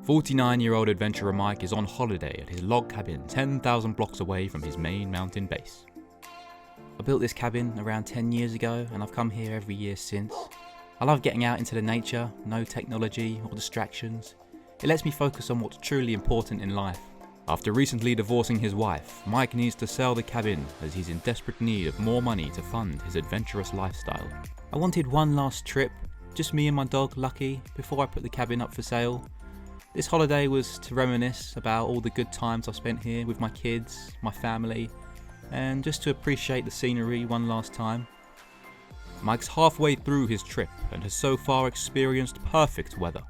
49-year-old adventurer Mike is on holiday at his log cabin 10,000 blocks away from his main mountain base. I built this cabin around 10 years ago and I've come here every year since. I love getting out into the nature, no technology or distractions. It lets me focus on what's truly important in life. After recently divorcing his wife, Mike needs to sell the cabin as he's in desperate need of more money to fund his adventurous lifestyle. I wanted one last trip, just me and my dog Lucky, before I put the cabin up for sale. This holiday was to reminisce about all the good times I spent here with my kids, my family, and just to appreciate the scenery one last time. Mike's halfway through his trip and has so far experienced perfect weather.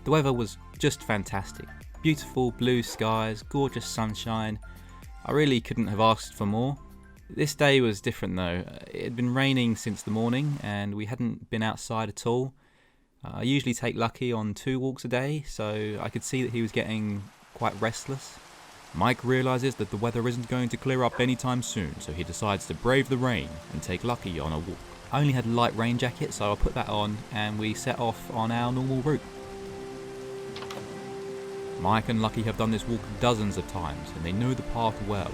The weather was just fantastic. Beautiful blue skies, gorgeous sunshine. I really couldn't have asked for more. This day was different though. It had been raining since the morning and we hadn't been outside at all. I usually take Lucky on 2 walks a day, so I could see that he was getting quite restless. Mike realises that the weather isn't going to clear up anytime soon, so he decides to brave the rain and take Lucky on a walk. I only had a light rain jacket, so I put that on and we set off on our normal route. Mike and Lucky have done this walk dozens of times and they know the path well.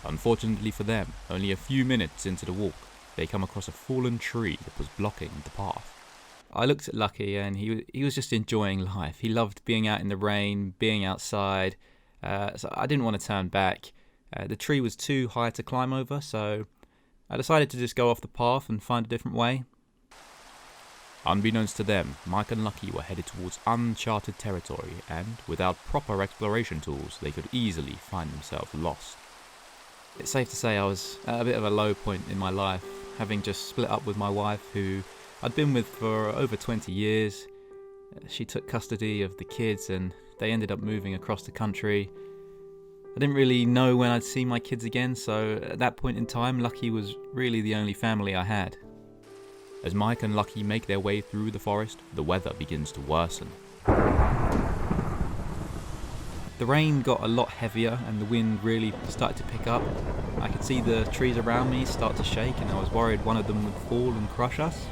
Unfortunately for them, only a few minutes into the walk, they come across a fallen tree that was blocking the path. I looked at Lucky and he was just enjoying life. He loved being out in the rain, being outside, so I didn't want to turn back. The tree was too high to climb over, so I decided to just go off the path and find a different way. Unbeknownst to them, Mike and Lucky were headed towards uncharted territory and, without proper exploration tools, they could easily find themselves lost. It's safe to say I was at a bit of a low point in my life, having just split up with my wife who I'd been with for over 20 years. She took custody of the kids and they ended up moving across the country. I didn't really know when I'd see my kids again, so at that point in time, Lucky was really the only family I had. As Mike and Lucky make their way through the forest, the weather begins to worsen. The rain got a lot heavier and the wind really started to pick up. I could see the trees around me start to shake and I was worried one of them would fall and crush us.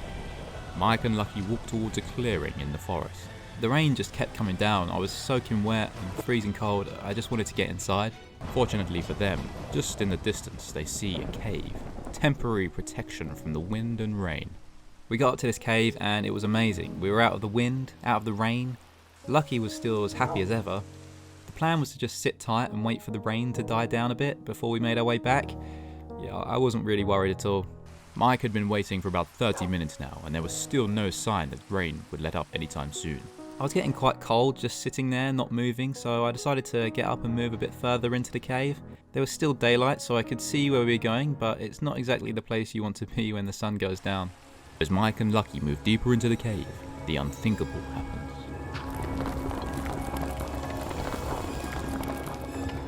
Mike and Lucky walked towards a clearing in the forest. The rain just kept coming down. I was soaking wet and freezing cold. I just wanted to get inside. Fortunately for them, just in the distance they see a cave. Temporary protection from the wind and rain. We got up to this cave and it was amazing. We were out of the wind, out of the rain. Lucky was still as happy as ever. The plan was to just sit tight and wait for the rain to die down a bit before we made our way back. Yeah, I wasn't really worried at all. Mike had been waiting for about 30 minutes now and there was still no sign that rain would let up anytime soon. I was getting quite cold just sitting there not moving, so I decided to get up and move a bit further into the cave. There was still daylight so I could see where we were going, but it's not exactly the place you want to be when the sun goes down. As Mike and Lucky move deeper into the cave, the unthinkable happens.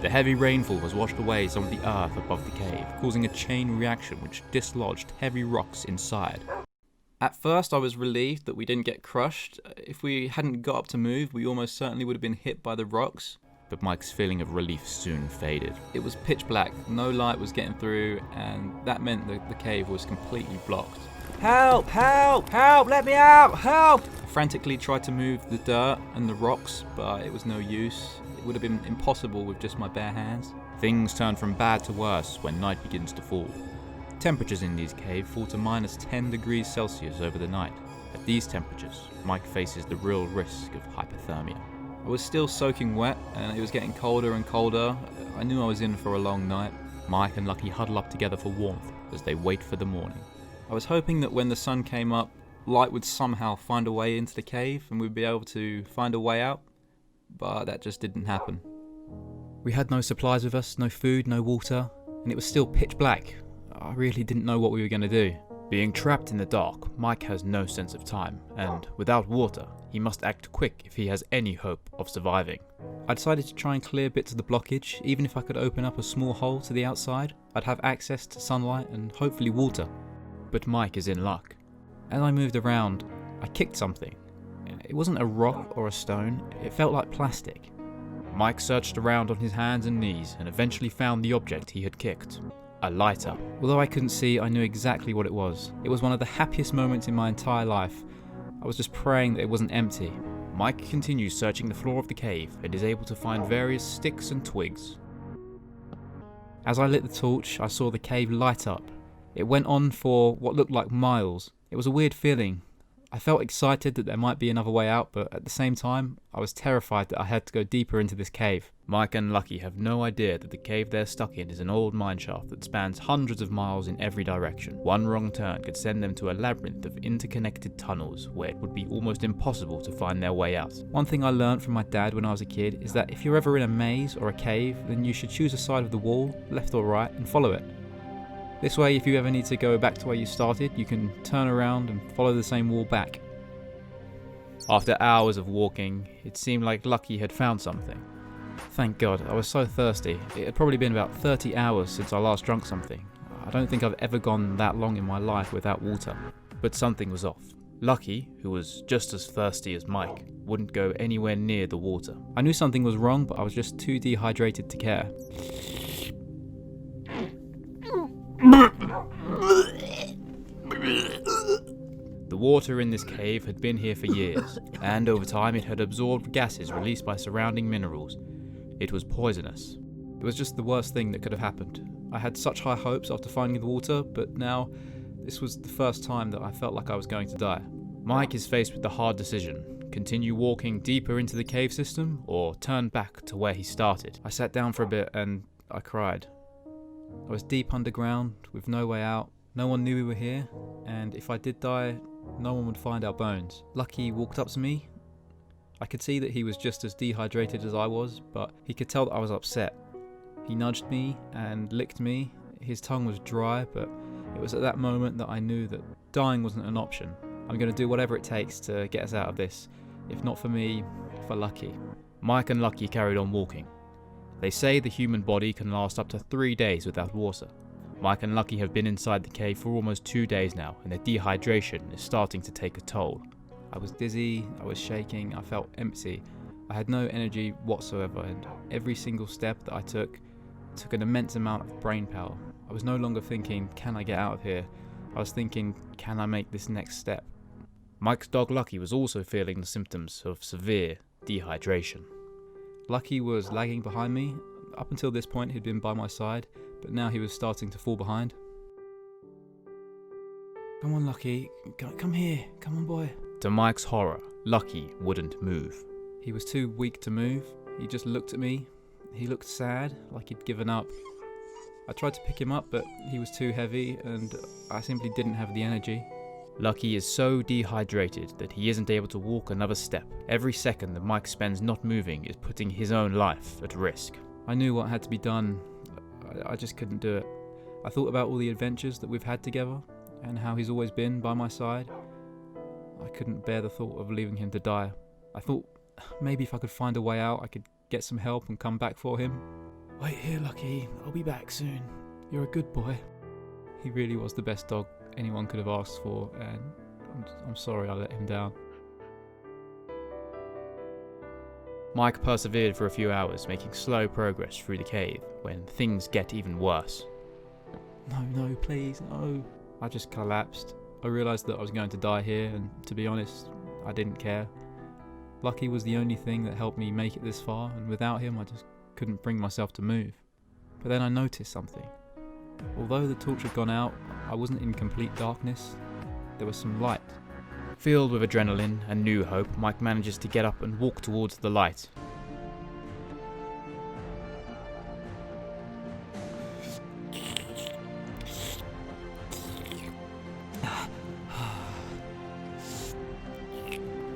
The heavy rainfall has washed away some of the earth above the cave, causing a chain reaction which dislodged heavy rocks inside. At first I was relieved that we didn't get crushed. If we hadn't got up to move, we almost certainly would have been hit by the rocks. But Mike's feeling of relief soon faded. It was pitch black, no light was getting through, and that meant that the cave was completely blocked. Help! Help! Help! Let me out! Help! I frantically tried to move the dirt and the rocks, but it was no use. It would have been impossible with just my bare hands. Things turn from bad to worse when night begins to fall. Temperatures in these caves fall to minus 10 degrees Celsius over the night. At these temperatures, Mike faces the real risk of hypothermia. I was still soaking wet and it was getting colder and colder. I knew I was in for a long night. Mike and Lucky huddle up together for warmth as they wait for the morning. I was hoping that when the sun came up, light would somehow find a way into the cave and we'd be able to find a way out, but that just didn't happen. We had no supplies with us, no food, no water, and it was still pitch black. I really didn't know what we were going to do. Being trapped in the dark, Mike has no sense of time, and without water, he must act quick if he has any hope of surviving. I decided to try and clear bits of the blockage. Even if I could open up a small hole to the outside, I'd have access to sunlight and hopefully water. But Mike is in luck. As I moved around, I kicked something. It wasn't a rock or a stone, it felt like plastic. Mike searched around on his hands and knees and eventually found the object he had kicked. A lighter. Although I couldn't see, I knew exactly what it was. It was one of the happiest moments in my entire life. I was just praying that it wasn't empty. Mike continues searching the floor of the cave and is able to find various sticks and twigs. As I lit the torch, I saw the cave light up. It went on for what looked like miles. It was a weird feeling. I felt excited that there might be another way out, but at the same time, I was terrified that I had to go deeper into this cave. Mike and Lucky have no idea that the cave they're stuck in is an old mineshaft that spans hundreds of miles in every direction. One wrong turn could send them to a labyrinth of interconnected tunnels where it would be almost impossible to find their way out. One thing I learned from my dad when I was a kid is that if you're ever in a maze or a cave, then you should choose a side of the wall, left or right, and follow it. This way, if you ever need to go back to where you started, you can turn around and follow the same wall back. After hours of walking, it seemed like Lucky had found something. Thank God, I was so thirsty. It had probably been about 30 hours since I last drank something. I don't think I've ever gone that long in my life without water. But something was off. Lucky, who was just as thirsty as Mike, wouldn't go anywhere near the water. I knew something was wrong, but I was just too dehydrated to care. The water in this cave had been here for years, and over time it had absorbed gases released by surrounding minerals. It was poisonous. It was just the worst thing that could have happened. I had such high hopes after finding the water, but now this was the first time that I felt like I was going to die. Mike is faced with the hard decision: continue walking deeper into the cave system, or turn back to where he started. I sat down for a bit and I cried. I was deep underground with no way out. No one knew we were here, and if I did die, no one would find our bones. Lucky walked up to me. I could see that he was just as dehydrated as I was, but he could tell that I was upset. He nudged me and licked me. His tongue was dry, but it was at that moment that I knew that dying wasn't an option. I'm going to do whatever it takes to get us out of this. If not for me, for Lucky. Mike and Lucky carried on walking. They say the human body can last up to 3 days without water. Mike and Lucky have been inside the cave for almost 2 days now, and their dehydration is starting to take a toll. I was dizzy, I was shaking, I felt empty. I had no energy whatsoever, and every single step that I took an immense amount of brain power. I was no longer thinking, can I get out of here? I was thinking, can I make this next step? Mike's dog Lucky was also feeling the symptoms of severe dehydration. Lucky was lagging behind me. Up until this point he'd been by my side, but now he was starting to fall behind. Come on, Lucky, come here, come on, boy. To Mike's horror, Lucky wouldn't move. He was too weak to move. He just looked at me. He looked sad, like he'd given up. I tried to pick him up, but he was too heavy and I simply didn't have the energy. Lucky is so dehydrated that he isn't able to walk another step. Every second that Mike spends not moving is putting his own life at risk. I knew what had to be done. I just couldn't do it. I thought about all the adventures that we've had together and how he's always been by my side. I couldn't bear the thought of leaving him to die. I thought maybe if I could find a way out, I could get some help and come back for him. Wait here, Lucky. I'll be back soon. You're a good boy. He really was the best dog anyone could have asked for, and I'm sorry I let him down. Mike persevered for a few hours, making slow progress through the cave, when things get even worse. No, please, no. I just collapsed. I realised that I was going to die here, and to be honest, I didn't care. Lucky was the only thing that helped me make it this far, and without him I just couldn't bring myself to move. But then I noticed something. Although the torch had gone out, I wasn't in complete darkness. There was some light. Filled with adrenaline and new hope, Mike manages to get up and walk towards the light.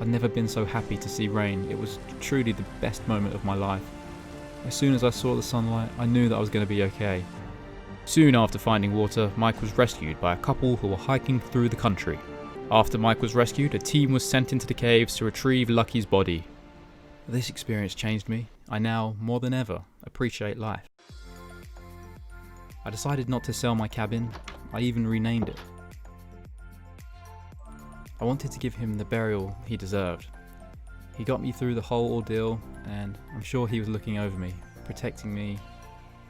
I'd never been so happy to see rain. It was truly the best moment of my life. As soon as I saw the sunlight, I knew that I was going to be okay. Soon after finding water, Mike was rescued by a couple who were hiking through the country. After Mike was rescued, a team was sent into the caves to retrieve Lucky's body. This experience changed me. I now, more than ever, appreciate life. I decided not to sell my cabin. I even renamed it. I wanted to give him the burial he deserved. He got me through the whole ordeal, and I'm sure he was looking over me, protecting me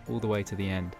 all the way to the end.